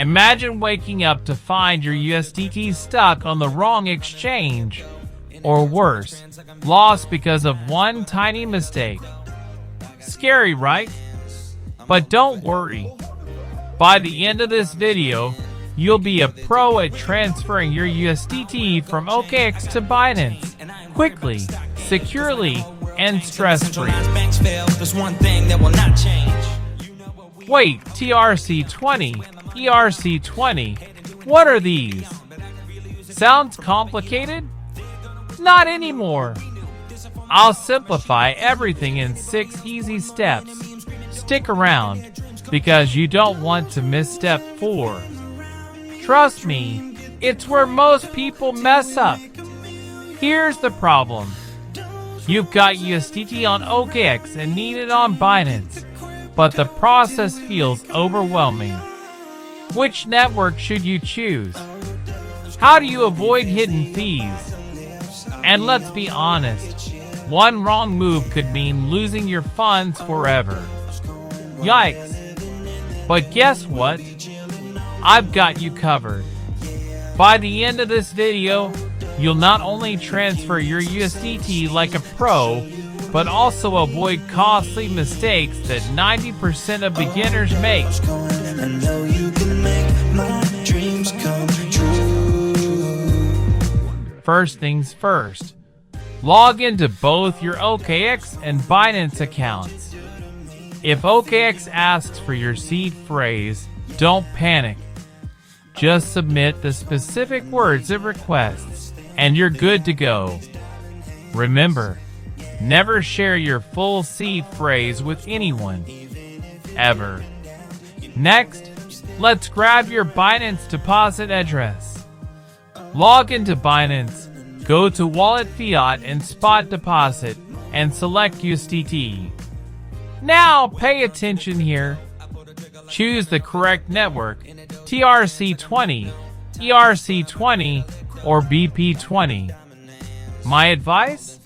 Imagine waking up to find your USDT stuck on the wrong exchange, or worse, lost because of one tiny mistake. Scary, right? But don't worry. By the end of this video, you'll be a pro at transferring your USDT from OKX to Binance quickly, securely, and stress-free. Wait, TRC20, ERC20, what are these? Sounds complicated? Not anymore. I'll simplify everything in 6 easy steps. Stick around, because you don't want to miss step 4. Trust me, it's where most people mess up. Here's the problem. You've got USDT on OKX and need it on Binance, but the process feels overwhelming. Which network should you choose? How do you avoid hidden fees? And let's be honest, one wrong move could mean losing your funds forever. Yikes. But guess what? I've got you covered. By the end of this video, you'll not only transfer your USDT like a pro, but also avoid costly mistakes that 90% of beginners make. First things first, log into both your OKX and Binance accounts. If OKX asks for your seed phrase, don't panic. Just submit the specific words it requests, and you're good to go. Remember, never share your full seed phrase with anyone, ever. Next, let's grab your Binance deposit address. Log into Binance, go to Wallet Fiat and Spot Deposit, and select USDT. Now pay attention here. Choose the correct network, TRC20, ERC20, or BP20. My advice?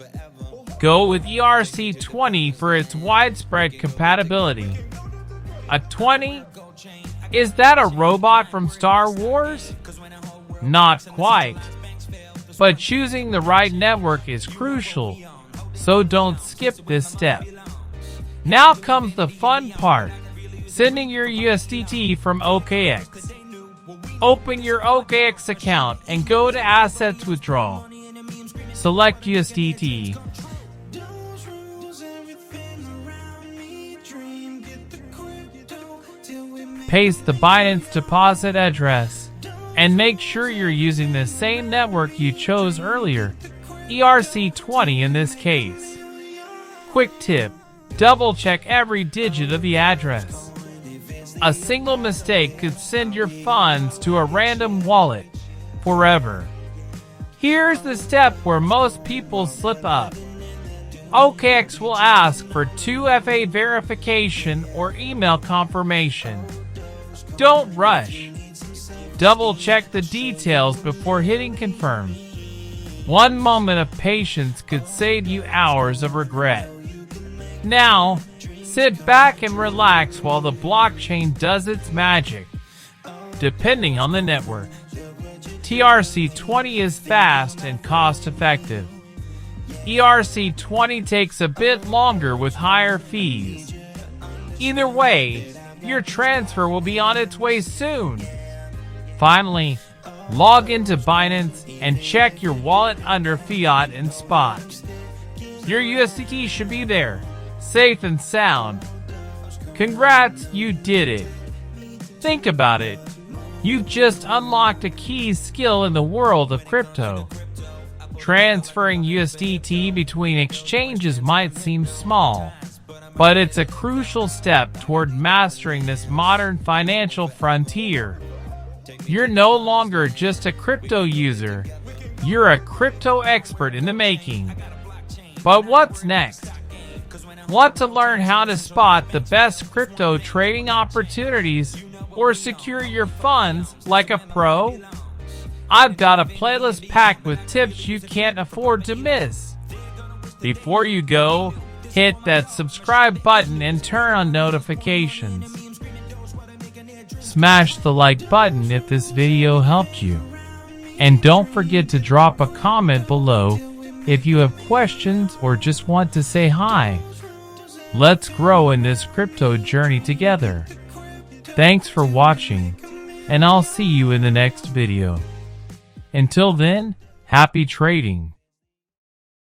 Go with ERC20 for its widespread compatibility. A 20? Is that a robot from Star Wars? Not quite. But choosing the right network is crucial, so don't skip this step. Now comes the fun part, sending your USDT from OKX. Open your OKX account and go to Assets Withdrawal. Select USDT. Paste the Binance deposit address, and make sure you're using the same network you chose earlier, ERC20 in this case. Quick tip, double check every digit of the address. A single mistake could send your funds to a random wallet forever. Here's the step where most people slip up. OKX will ask for 2FA verification or email confirmation. Don't rush. Double check the details before hitting confirm. One moment of patience could save you hours of regret. Now, sit back and relax while the blockchain does its magic. Depending on the network, TRC20 is fast and cost-effective. ERC20 takes a bit longer with higher fees. Either way, your transfer will be on its way soon. Finally, log into Binance and check your wallet under Fiat and Spot. Your USDT should be there, safe and sound. Congrats, you did it. Think about it. You've just unlocked a key skill in the world of crypto. Transferring USDT between exchanges might seem small, but it's a crucial step toward mastering this modern financial frontier. You're no longer just a crypto user, you're a crypto expert in the making. But what's next? Want to learn how to spot the best crypto trading opportunities or secure your funds like a pro? I've got a playlist packed with tips you can't afford to miss. Before you go, hit that subscribe button and turn on notifications. Smash the like button if this video helped you. And don't forget to drop a comment below if you have questions or just want to say hi. Let's grow in this crypto journey together. Thanks for watching, and I'll see you in the next video. Until then, happy trading.